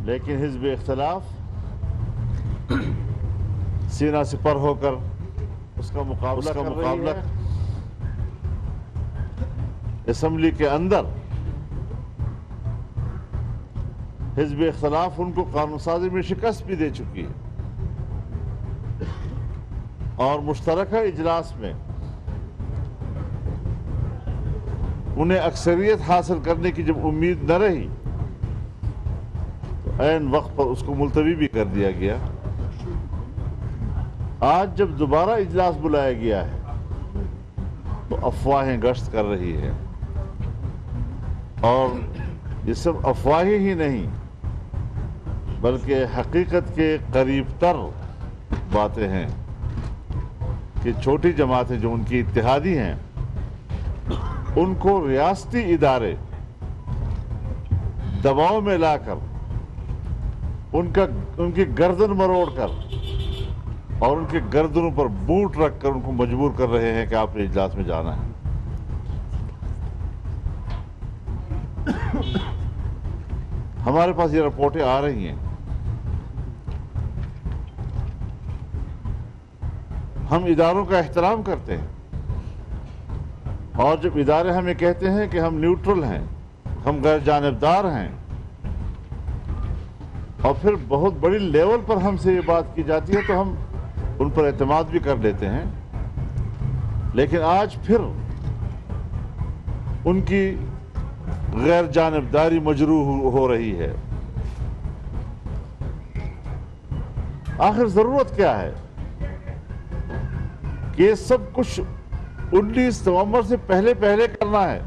لیکن حزب اختلاف سینہ سپر ہو کر اس کا مقابلہ کر رہی ہے۔ اسمبلی کے اندر حزب اختلاف ان کو قانون سازی میں شکست بھی دے چکی ہے، اور مشترکہ اجلاس میں انہیں اکثریت حاصل کرنے کی جب امید نہ رہی تو عین وقت پر اس کو ملتوی بھی کر دیا گیا۔ آج جب دوبارہ اجلاس بلایا گیا ہے تو افواہیں گشت کر رہی ہے، اور یہ سب افواہیں ہی نہیں بلکہ حقیقت کے قریب تر باتیں ہیں کہ چھوٹی جماعتیں جو ان کی اتحادی ہیں ان کو ریاستی ادارے دباؤ میں لا کر ان کی گردن مروڑ کر اور ان کے گردنوں پر بوٹ رکھ کر ان کو مجبور کر رہے ہیں کہ آپ نے اجلاس میں جانا ہے۔ ہمارے پاس یہ رپورٹیں آ رہی ہیں، ہم اداروں کا احترام کرتے ہیں، اور جب ادارے ہمیں کہتے ہیں کہ ہم نیوٹرل ہیں، ہم غیر جانبدار ہیں، اور پھر بہت بڑی لیول پر ہم سے یہ بات کی جاتی ہے تو ہم ان پر اعتماد بھی کر لیتے ہیں، لیکن آج پھر ان کی غیر جانبداری مجروح ہو رہی ہے۔ آخر ضرورت کیا ہے کہ یہ سب کچھ 19 نومبر سے پہلے کرنا ہے؟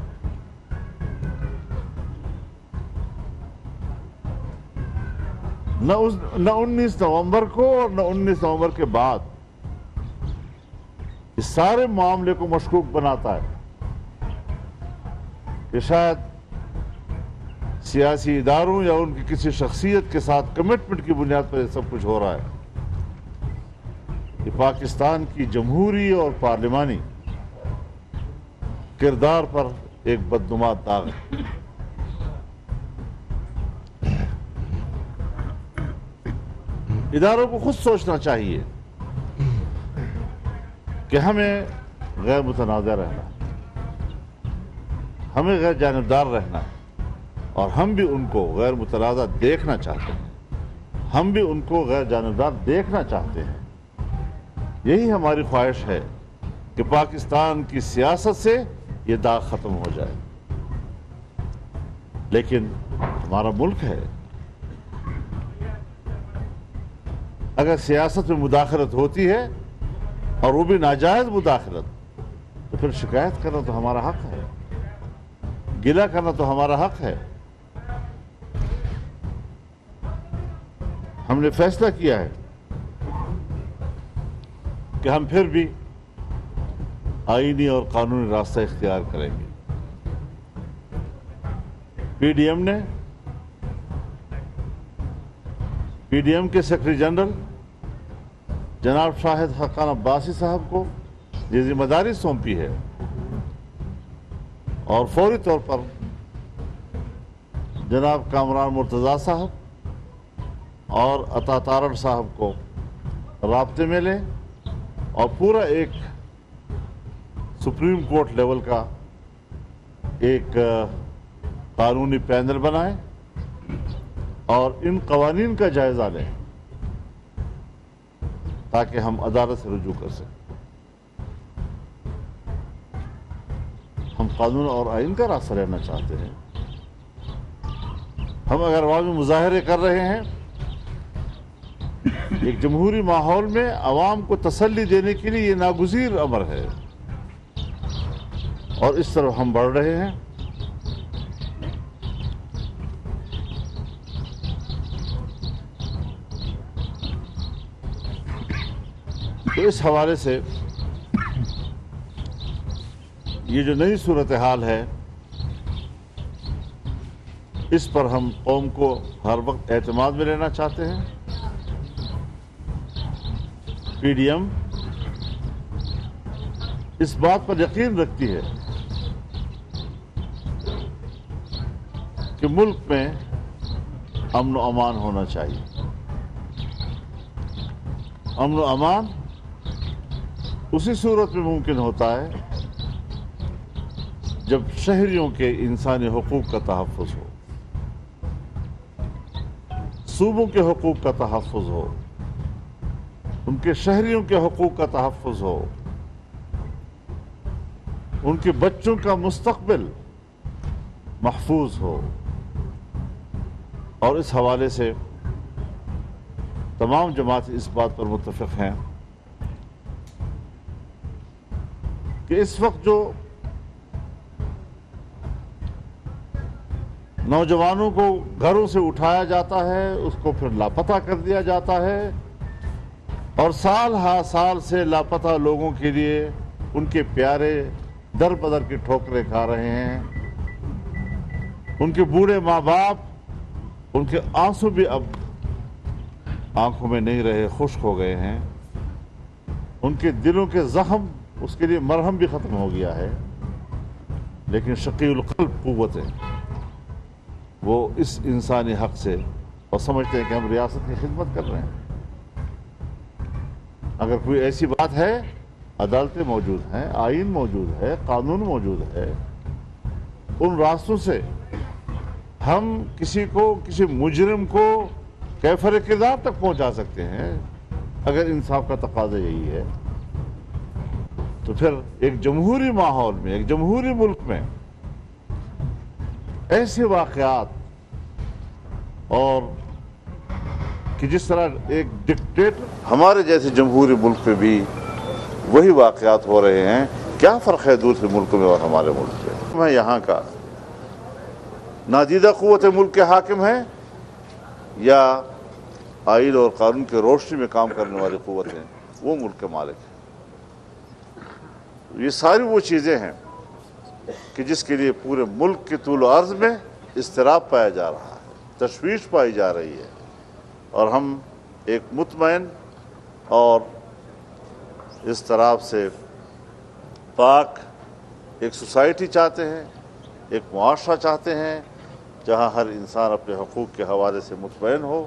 نہ 19 نومبر کو اور نہ 19 نومبر کے بعد اس سارے معاملے کو مشکوک بناتا ہے کہ شاید سیاسی اداروں یا ان کی کسی شخصیت کے ساتھ کمٹمنٹ کی بنیاد پر یہ سب کچھ ہو رہا ہے۔ یہ پاکستان کی جمہوری اور پارلیمانی کردار پر ایک بدنما داغ ہے۔ اداروں کو خود سوچنا چاہیے کہ ہمیں غیر متنازع رہنا ہے، ہمیں غیر جانبدار رہنا ہے، اور ہم بھی ان کو غیر متنازع دیکھنا چاہتے ہیں، ہم بھی ان کو غیر جانبدار دیکھنا چاہتے ہیں۔ یہی ہماری خواہش ہے کہ پاکستان کی سیاست سے یہ داغ ختم ہو جائے۔ لیکن ہمارا ملک ہے، اگر سیاست میں مداخلت ہوتی ہے اور وہ بھی ناجائز مداخلت تو پھر شکایت کرنا تو ہمارا حق ہے، گلہ کرنا تو ہمارا حق ہے۔ ہم نے فیصلہ کیا ہے کہ ہم پھر بھی آئینی اور قانونی راستہ اختیار کریں گے۔ پی ڈی ایم کے سیکرٹری جنرل جناب شاہد حقان عباسی صاحب کو یہ ذمہ داری سونپی ہے، اور فوری طور پر جناب کامران مرتضیٰ صاحب اور عطا تارڑ صاحب کو رابطے میں لیں اور پورا ایک سپریم کورٹ لیول کا ایک قانونی پینل بنائیں اور ان قوانین کا جائزہ لیں تاکہ ہم عدالت سے رجوع کر سکیں۔ ہم قانون اور آئین کا راستہ لینا چاہتے ہیں۔ ہم اگر عوامی مظاہرے کر رہے ہیں ایک جمہوری ماحول میں عوام کو تسلی دینے کے لیے، یہ ناگزیر امر ہے، اور اس طرح ہم بڑھ رہے ہیں۔ تو اس حوالے سے یہ جو نئی صورتحال ہے اس پر ہم قوم کو ہر وقت اعتماد میں لینا چاہتے ہیں۔ پی ڈی ایم اس بات پر یقین رکھتی ہے کہ ملک میں امن و امان ہونا چاہیے۔ امن و امان اسی صورت میں ممکن ہوتا ہے جب شہریوں کے انسانی حقوق کا تحفظ ہو، صوبوں کے حقوق کا تحفظ ہو، ان کے شہریوں کے حقوق کا تحفظ ہو، ان کے بچوں کا مستقبل محفوظ ہو۔ اور اس حوالے سے تمام جماعت اس بات پر متفق ہیں کہ اس وقت جو نوجوانوں کو گھروں سے اٹھایا جاتا ہے، اس کو پھر لاپتہ کر دیا جاتا ہے، اور سال ہا سال سے لاپتہ لوگوں کے لیے ان کے پیارے در بدر کی ٹھوکریں کھا رہے ہیں۔ ان کے بوڑھے ماں باپ، ان کے آنسو بھی اب آنکھوں میں نہیں رہے، خشک ہو گئے ہیں۔ ان کے دلوں کے زخم، اس کے لیے مرہم بھی ختم ہو گیا ہے، لیکن شقی القلب قوتیں وہ اس انسانی حق سے اور سمجھتے ہیں کہ ہم ریاست کی خدمت کر رہے ہیں۔ اگر کوئی ایسی بات ہے، عدالتیں موجود ہیں، آئین موجود ہے، قانون موجود ہے، ان راستوں سے ہم کسی مجرم کو کیفر کردار تک پہنچا سکتے ہیں۔ اگر انصاف کا تقاضا یہی ہے تو پھر ایک جمہوری ماحول میں، ایک جمہوری ملک میں ایسے واقعات، اور کہ جس طرح ایک ڈکٹیٹر ہمارے جیسے جمہوری ملک میں بھی وہی واقعات ہو رہے ہیں، کیا فرق ہے دوسرے ملکوں میں اور ہمارے ملک میں؟ میں یہاں کا نادیدہ قوت ملک کے حاکم ہیں یا آئین اور قانون کے روشنی میں کام کرنے والی قوتیں وہ ملک کے مالک ہیں؟ یہ ساری وہ چیزیں ہیں کہ جس کے لیے پورے ملک کے طول و عرض میں اضطراب پایا جا رہا ہے، تشویش پائی جا رہی ہے، اور ہم ایک مطمئن اور اضطراب سے پاک ایک سوسائٹی چاہتے ہیں، ایک معاشرہ چاہتے ہیں جہاں ہر انسان اپنے حقوق کے حوالے سے مطمئن ہو،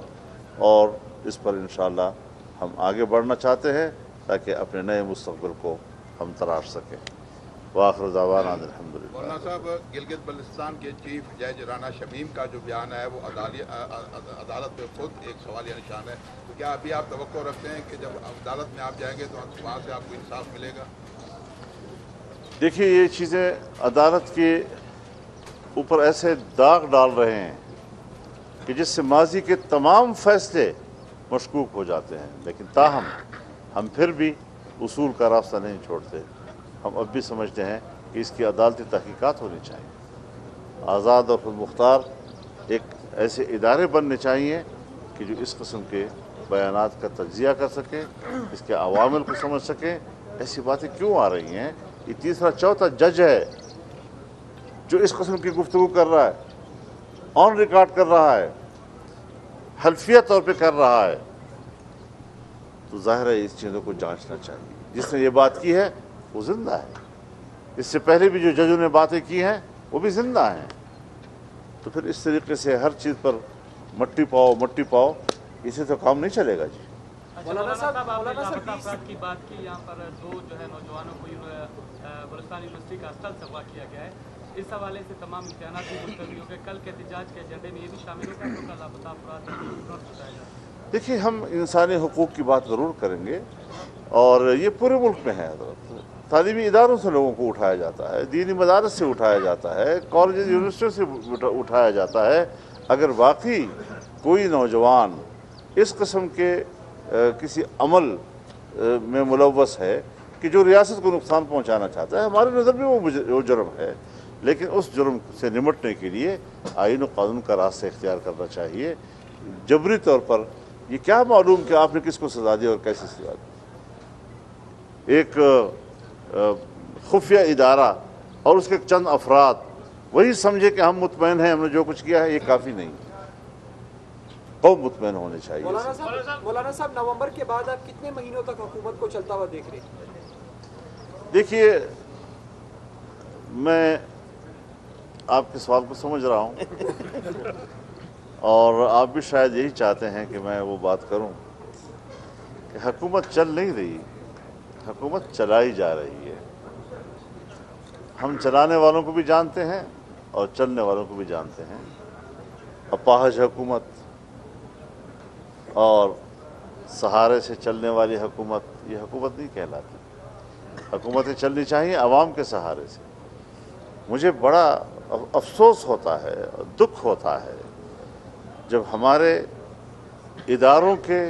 اور اس پر انشاءاللہ ہم آگے بڑھنا چاہتے ہیں تاکہ اپنے نئے مستقبل کو ہم تراش سکیں۔ وآخر دعوانا الحمدللہ۔ مولانا صاحب، گلگت بلتستان کے چیف جج رانا شمیم کا جو بیان ہے وہ عدالت پہ خود ایک سوالیہ نشان ہے، تو کیا ابھی آپ توقع رکھتے ہیں کہ جب عدالت میں آپ جائیں گے تو وہاں سے آپ کو انصاف ملے گا؟ دیکھیے، یہ چیزیں عدالت کے اوپر ایسے داغ ڈال رہے ہیں کہ جس سے ماضی کے تمام فیصلے مشکوک ہو جاتے ہیں، لیکن تاہم ہم پھر بھی اصول کا راستہ نہیں چھوڑتے۔ ہم اب بھی سمجھتے ہیں کہ اس کی عدالتی تحقیقات ہونی چاہیے، آزاد اور خود مختار ایک ایسے ادارے بننے چاہیے کہ جو اس قسم کے بیانات کا تجزیہ کر سکیں، اس کے عوامل کو سمجھ سکیں۔ ایسی باتیں کیوں آ رہی ہیں؟ یہ تیسرا چوتھا جج ہے جو اس قسم کی گفتگو کر رہا ہے، آن ریکارڈ کر رہا ہے، حلفیہ طور پہ کر رہا ہے، تو ظاہر ہے اس چیزوں کو جانچنا چاہیے۔ جس نے یہ بات کی ہے وہ زندہ ہے، اس سے پہلے بھی جو ججوں نے باتیں کی ہیں وہ بھی زندہ ہیں۔ تو پھر اس طریقے سے ہر چیز پر مٹی پاؤ، اسے تو کام نہیں چلے گا جی۔ مولانا صاحب کی بات کی، یہاں پر دو جو ہے نوجوانوں کو بلوچستان یونیورسٹی کا ہاسٹل سے اغوا کیا گیا ہے، اس حوالے سے تمام امکانات بھی ملتوی ہو گئے، کل کے احتجاج کے ایجنڈے میں یہ بھی شامل ہوگا کہ کل لاپتہ افراد بتایا جائے؟ دیکھیے، ہم انسانی حقوق کی بات ضرور کریں گے، اور یہ پورے ملک میں ہے۔ تعلیمی اداروں سے لوگوں کو اٹھایا جاتا ہے، دینی مدارس سے اٹھایا جاتا ہے، کالجز یونیورسٹیوں سے اٹھایا جاتا ہے۔ اگر واقعی کوئی نوجوان اس قسم کے کسی عمل میں ملوث ہے کہ جو ریاست کو نقصان پہنچانا چاہتا ہے، ہمارے نظر میں وہ جرم ہے، لیکن اس جرم سے نمٹنے کے لیے آئین و قانون کا راستہ اختیار کرنا چاہیے۔ جبری طور پر یہ کیا معلوم کہ آپ نے کس کو سزا دی اور کیسے سزا دی؟ ایک خفیہ ادارہ اور اس کے چند افراد وہی سمجھے کہ ہم مطمئن ہیں، ہم نے جو کچھ کیا ہے یہ کافی نہیں، قوم مطمئن ہونے چاہیے۔ مولانا صاحب، نومبر کے بعد آپ کتنے مہینوں تک حکومت کو چلتا ہوا دیکھ رہے ہیں؟ دیکھیے، میں آپ کے سوال کو سمجھ رہا ہوں، اور آپ بھی شاید یہی چاہتے ہیں کہ میں وہ بات کروں کہ حکومت چل نہیں رہی، حکومت چلائی جا رہی ہے۔ ہم چلانے والوں کو بھی جانتے ہیں اور چلنے والوں کو بھی جانتے ہیں۔ اپاہج حکومت اور سہارے سے چلنے والی حکومت یہ حکومت نہیں کہلاتی۔ حکومتیں چلنی چاہیے عوام کے سہارے سے۔ مجھے بڑا افسوس ہوتا ہے، دکھ ہوتا ہے جب ہمارے اداروں کے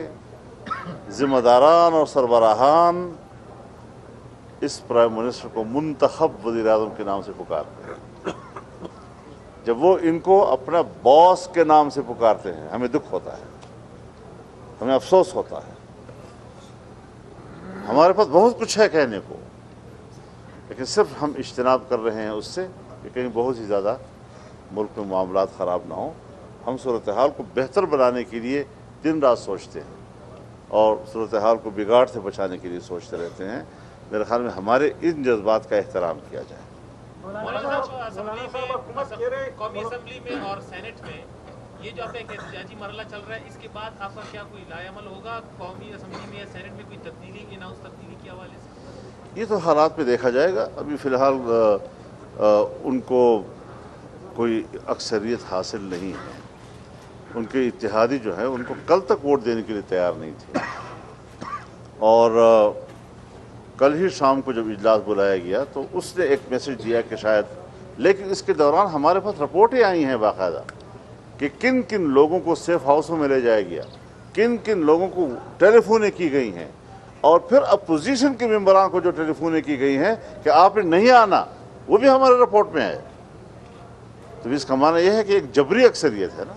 ذمہ داران اور سربراہان اس پرائم منسٹر کو منتخب وزیر اعظم کے نام سے پکارتے ہیں، جب وہ ان کو اپنا باس کے نام سے پکارتے ہیں، ہمیں دکھ ہوتا ہے، ہمیں افسوس ہوتا ہے۔ ہمارے پاس بہت کچھ ہے کہنے کو، لیکن صرف ہم اجتناب کر رہے ہیں اس سے کہ کہیں بہت ہی زیادہ ملک میں معاملات خراب نہ ہوں۔ ہم صورتحال کو بہتر بنانے کے لیے دن رات سوچتے ہیں اور صورتحال کو بگاڑ سے بچانے کے لیے سوچتے رہتے ہیں۔ میرے خیال میں ہمارے ان جذبات کا احترام کیا جائے۔ مولانا صاحب، قومی اسمبلی میں اور سینٹ میں یہ جو آپ کا ایک احتجاجی مرحلہ چل رہا ہے، اس کے بعد آپ کا کیا کوئی لائے عمل ہوگا قومی اسمبلی میں یا سینٹ میں کوئی تبدیلی تبدیلی کے حوالے سے؟ یہ تو حالات پہ دیکھا جائے گا۔ ابھی فی الحال ان کو کوئی اکثریت حاصل نہیں ہے۔ ان کے اتحادی جو ہیں ان کو کل تک ووٹ دینے کے لیے تیار نہیں تھے، اور کل ہی شام کو جب اجلاس بلایا گیا تو اس نے ایک میسج دیا کہ شاید، لیکن اس کے دوران ہمارے پاس رپورٹیں آئی ہیں باقاعدہ کہ کن کن لوگوں کو سیف ہاؤسوں میں لے جایا گیا، کن کن لوگوں کو ٹیلی فونیں کی گئی ہیں، اور پھر اپوزیشن کے ممبران کو جو ٹیلی فونیں کی گئی ہیں کہ آپ نے نہیں آنا، وہ بھی ہمارے رپورٹ میں ہے۔ تو اس کا معنی یہ ہے کہ ایک جبری اکثریت ہے نا،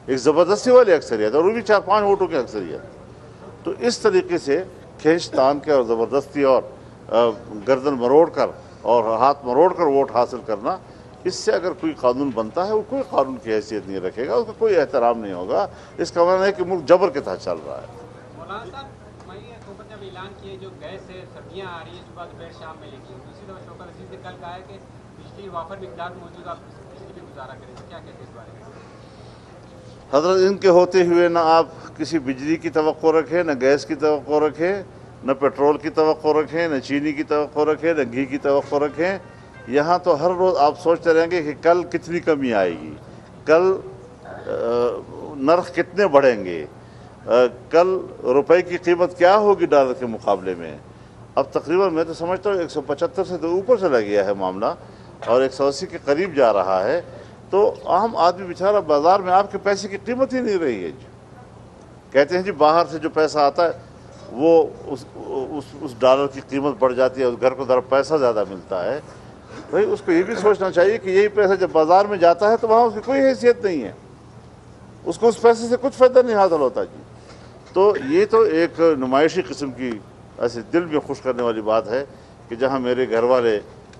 ایک زبردستی والی اکثریت، اور وہ بھی 4-5 ووٹوں کی اکثریت۔ تو اس طریقے سے کھینچ تان کے اور زبردستی اور گردن مروڑ کر اور ہاتھ مروڑ کر ووٹ حاصل کرنا، اس سے اگر کوئی قانون بنتا ہے وہ کوئی قانون کی حیثیت نہیں رکھے گا، اس کا کوئی احترام نہیں ہوگا۔ اس کا معنی ہے کہ ملک جبر کے تحت چل رہا ہے۔ مولانا صاحب، میں حکومت نے اعلان کیا جو گیس ہے سردیاں آ رہی ہیں صبح دوپہر شام میں، لیکن دوسری طرف شوکت رشید نے کل کہا ہے کہ بجلی وافر مقدار موجود، آپ بجلی بھی گزارا کریں، کیا کہتے ہیں اس بارے میں؟ حضرت ان کے ہوتے ہوئے نہ آپ کسی بجلی کی توقع رکھیں، نہ گیس کی توقع رکھیں، نہ پیٹرول کی توقع رکھیں، نہ چینی کی توقع رکھیں، نہ گھی کی توقع رکھیں۔ یہاں تو ہر روز آپ سوچتے رہیں گے کہ کل کتنی کمی آئے گی، کل نرخ کتنے بڑھیں گے، کل روپے کی قیمت کیا ہوگی ڈالر کے مقابلے میں۔ اب تقریباً میں تو سمجھتا ہوں 175 سے تو اوپر چلا گیا ہے معاملہ، اور 180 کے قریب جا رہا ہے۔ تو عام آدمی بیچارہ بازار میں آپ کے پیسے کی قیمت ہی نہیں رہی ہے جی۔ کہتے ہیں جی باہر سے جو پیسہ آتا ہے وہ اس ڈالر کی قیمت بڑھ جاتی ہے، اس گھر کو ذرا پیسہ زیادہ ملتا ہے۔ بھائی اس کو یہ بھی سوچنا چاہیے کہ یہی پیسہ جب بازار میں جاتا ہے تو وہاں اس کی کوئی حیثیت نہیں ہے، اس کو اس پیسے سے کچھ فائدہ نہیں حاصل ہوتا جی۔ تو یہ تو ایک نمائشی قسم کی ایسے دل میں خوش کرنے والی بات ہے کہ جہاں میرے گھر والے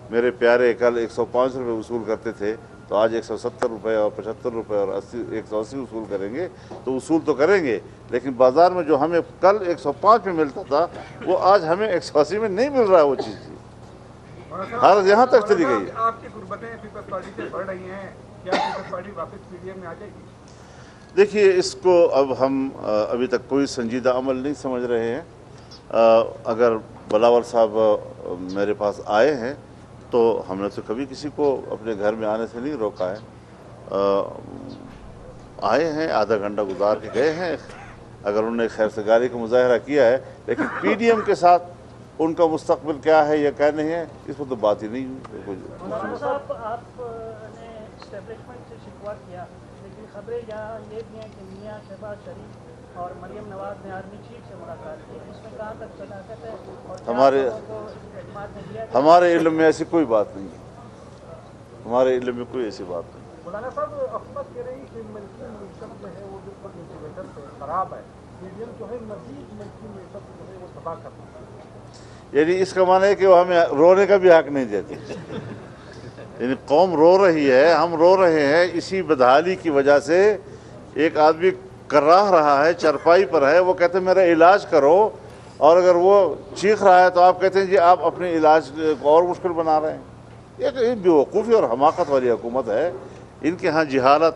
میرے پیارے کل 105 روپے وصول کرتے تھے تو آج 170 روپے اور 75 روپے اور 180 وصول کریں گے۔ تو وصول تو کریں گے، لیکن بازار میں جو ہمیں کل 105 میں ملتا تھا وہ آج ہمیں 180 میں نہیں مل رہا ہے وہ چیز جی۔ حالت یہاں تک چلی گئی۔ آپ کی غربتیں پیپلز پارٹی سے بڑھ رہی ہیں، کیا پیپلز پارٹی واپس پی ڈی ایم میں آ جائے گی؟ دیکھیے اس کو اب ہم ابھی تک کوئی سنجیدہ عمل نہیں سمجھ رہے ہیں۔ اگر بلاول صاحب میرے پاس آئے ہیں تو ہم نے تو کبھی کسی کو اپنے گھر میں آنے سے نہیں روکا ہے۔ آئے ہیں، آدھا گھنٹہ گزار کے گئے ہیں، اگر انہوں نے خیر سگالی کا مظاہرہ کیا ہے، لیکن پی ڈی ایم کے ساتھ ان کا مستقبل کیا ہے یا کیا نہیں ہے اس پر تو بات ہی نہیں ہوئی۔ مولانا صاحب، آپ نے اسٹیبلشمنٹ سے شکوہ کیا، لیکن خبریں یہاں یہ بھی ہیں کہ میاں شہباز شریف اور مریم نواز نے آرمی چیف سے ملاقات کی، اس میں کہاں تک صداقت ہے اور ہمارے علم میں ایسی کوئی بات نہیں ہے، ہمارے علم میں کوئی ایسی بات نہیں۔ مولانا صاحب، حکومت کہہ رہی کہ ملکی معیشت جو ہے وہ بالکل انٹیگریٹر سے خراب ہے، پی ڈی ایم جو ہے مزید ملکی معیشت جو ہے وہ تباہ کرنا ہے، یعنی اس کا معنی ہے کہ وہ ہمیں رونے کا بھی حق نہیں دیتے۔ یعنی قوم رو رہی ہے، ہم رو رہے ہیں، اسی بدحالی کی وجہ سے ایک آدمی کراہ رہا ہے، چرپائی پر ہے، وہ کہتے ہیں میرا علاج کرو، اور اگر وہ چیخ رہا ہے تو آپ کہتے ہیں جی آپ اپنے علاج کو اور مشکل بنا رہے ہیں۔ یہ بیوقوفی اور حماقت والی حکومت ہے۔ ان کے ہاں جہالت،